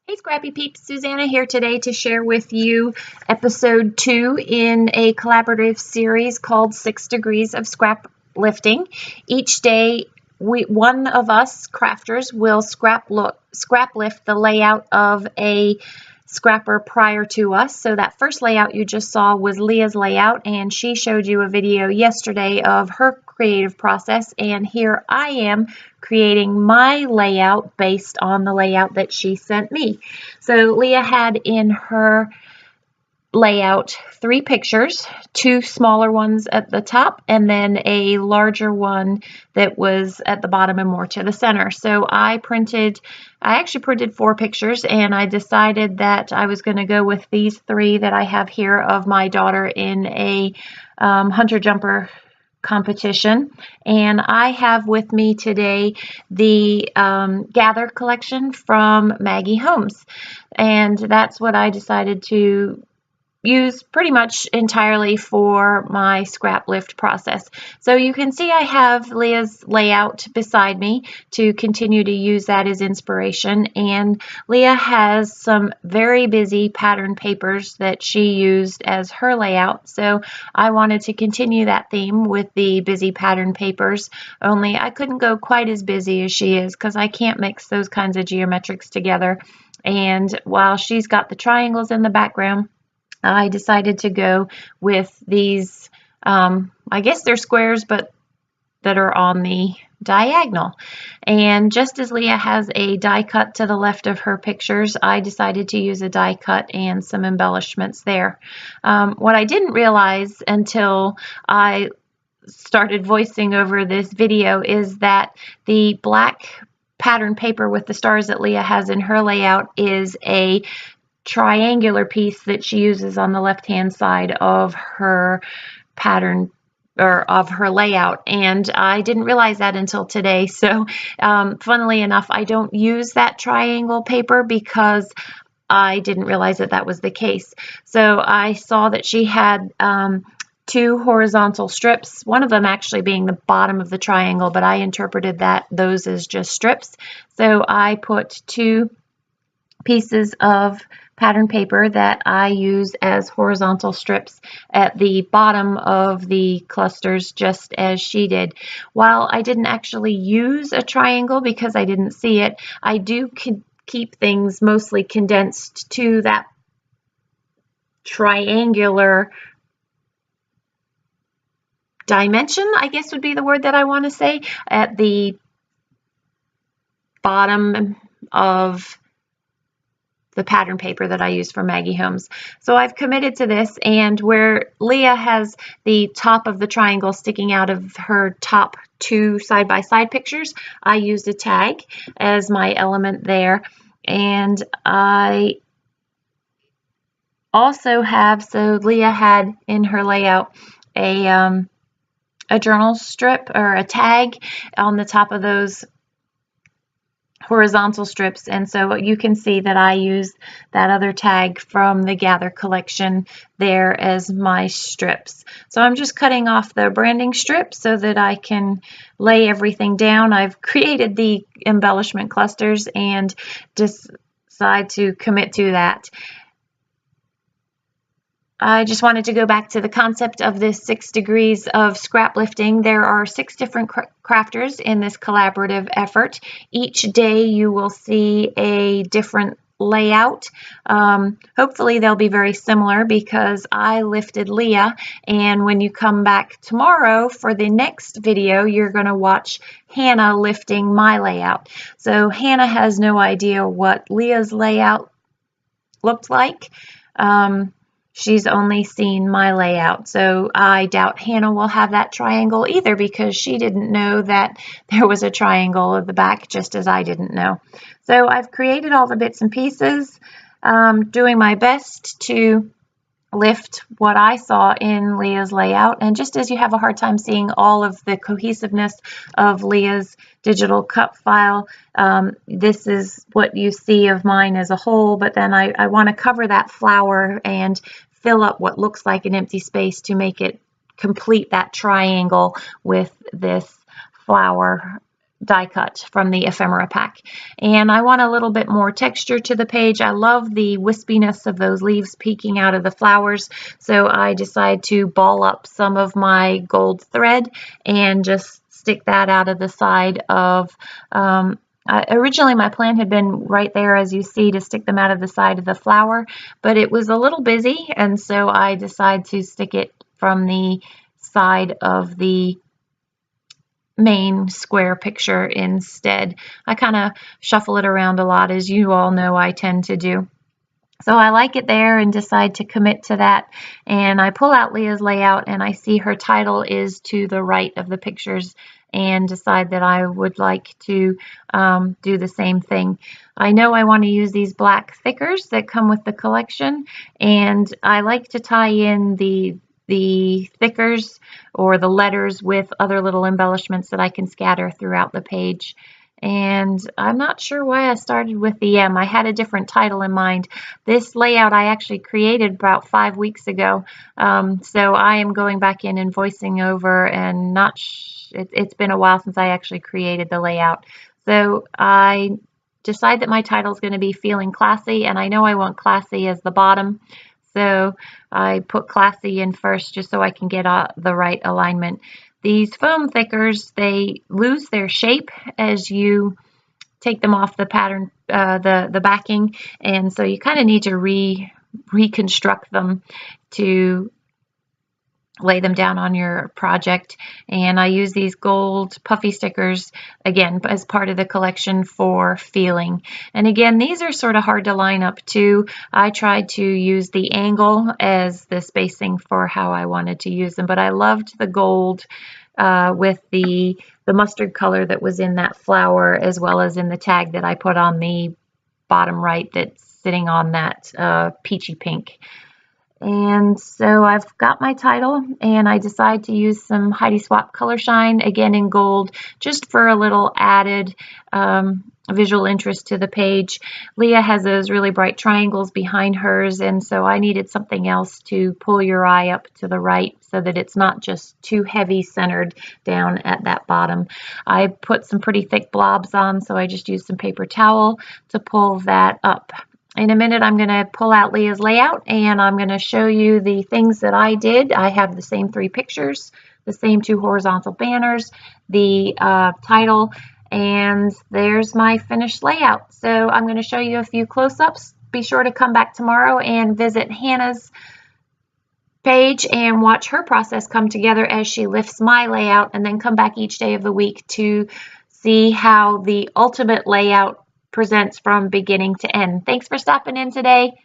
Hey Scrappy Peeps, Suzanna here today to share with you episode 2 in a collaborative series called 6 Degrees of Scraplifting. Each day, one of us crafters will scraplift the layout of a scrapper prior to us. So that first layout you just saw was Leah's layout, and she showed you a video yesterday of her creative process, and here I am creating my layout based on the layout that she sent me. So Leah had in her layout 3 pictures, 2 smaller ones at the top and then a larger one that was at the bottom and more to the center. So I actually printed 4 pictures, and I decided that I was going to go with these 3 that I have here of my daughter in a hunter jumper competition. And I have with me today the Gather collection from Maggie Holmes, and that's what I decided to use pretty much entirely for my scrap lift process. So you can see I have Leah's layout beside me to continue to use that as inspiration, and Leah has some very busy pattern papers that she used as her layout, so I wanted to continue that theme with the busy pattern papers, only I couldn't go quite as busy as she is because I can't mix those kinds of geometrics together. And while she's got the triangles in the background, I decided to go with these, I guess they're squares, but that are on the diagonal. And just as Leah has a die cut to the left of her pictures, I decided to use a die cut and some embellishments there. What I didn't realize until I started voicing over this video is that the black pattern paper with the stars that Leah has in her layout is a triangular piece that she uses on the left-hand side of her pattern or of her layout, and I didn't realize that until today. So funnily enough, I don't use that triangle paper because I didn't realize that that was the case. So I saw that she had 2 horizontal strips, one of them actually being the bottom of the triangle, but I interpreted those as just strips. So I put 2 pieces of pattern paper that I use as horizontal strips at the bottom of the clusters, just as she did. While I didn't actually use a triangle because I didn't see it, I do keep things mostly condensed to that triangular dimension, I guess would be the word that I want to say, at the bottom of the pattern paper that I used for Maggie Holmes. So I've committed to this, and where Leah has the top of the triangle sticking out of her top 2 side-by-side pictures, I used a tag as my element there. And I also have, so Leah had in her layout a journal strip or a tag on the top of those horizontal strips, and so you can see that I use that other tag from the Gather collection there as my strips. So I'm just cutting off the branding strip so that I can lay everything down. I've created the embellishment clusters and decide to commit to that. I just wanted to go back to the concept of this 6 degrees of scraplifting. There are 6 different crafters in this collaborative effort. Each day you will see a different layout. Hopefully they'll be very similar because I lifted Leah, and when you come back tomorrow for the next video, you're going to watch Hannah lifting my layout. So Hannah has no idea what Leah's layout looked like. She's only seen my layout, so I doubt Hannah will have that triangle either because she didn't know that there was a triangle at the back, just as I didn't know. So I've created all the bits and pieces, doing my best to lift what I saw in Leah's layout. And just as you have a hard time seeing all of the cohesiveness of Leah's digital cut file, this is what you see of mine as a whole, but then I want to cover that flower and fill up what looks like an empty space to make it complete that triangle with this flower die cut from the ephemera pack. And I want a little bit more texture to the page. I love the wispiness of those leaves peeking out of the flowers, so I decided to ball up some of my gold thread and just stick that out of the side of originally my plan had been right there, as you see, to stick them out of the side of the flower, but it was a little busy, and so I decided to stick it from the side of the main square picture instead. I kind of shuffle it around a lot, as you all know I tend to do. So I like it there and decide to commit to that. And I pull out Leah's layout and I see her title is to the right of the pictures and decide that I would like to do the same thing. I know I want to use these black thickers that come with the collection, and I like to tie in the thickers or the letters with other little embellishments that I can scatter throughout the page. And I'm not sure why I started with the M. I had a different title in mind. This layout I actually created about 5 weeks ago, so I am going back in and voicing over, and it's been a while since I actually created the layout. So I decide that my title is going to be Feeling Classy, and I know I want classy as the bottom. So I put classy in first just so I can get the right alignment. These foam thickers, they lose their shape as you take them off the pattern, the backing, and so you kind of need to reconstruct them to lay them down on your project. And I use these gold puffy stickers again as part of the collection for feeling. And again, these are sort of hard to line up too. I tried to use the angle as the spacing for how I wanted to use them, but I loved the gold with the mustard color that was in that flower, as well as in the tag that I put on the bottom right that's sitting on that peachy pink. And so I've got my title, and I decide to use some Heidi Swapp Color Shine, again in gold, just for a little added visual interest to the page. Leah has those really bright triangles behind hers, and so I needed something else to pull your eye up to the right so that it's not just too heavy centered down at that bottom. I put some pretty thick blobs on, so I just used some paper towel to pull that up. In a minute, I'm going to pull out Leah's layout, and I'm going to show you the things that I did. I have the same 3 pictures, the same 2 horizontal banners, the title, and there's my finished layout. So I'm going to show you a few close-ups. Be sure to come back tomorrow and visit Hannah's page and watch her process come together as she lifts my layout, and then come back each day of the week to see how the ultimate layout presents from beginning to end. Thanks for stopping in today.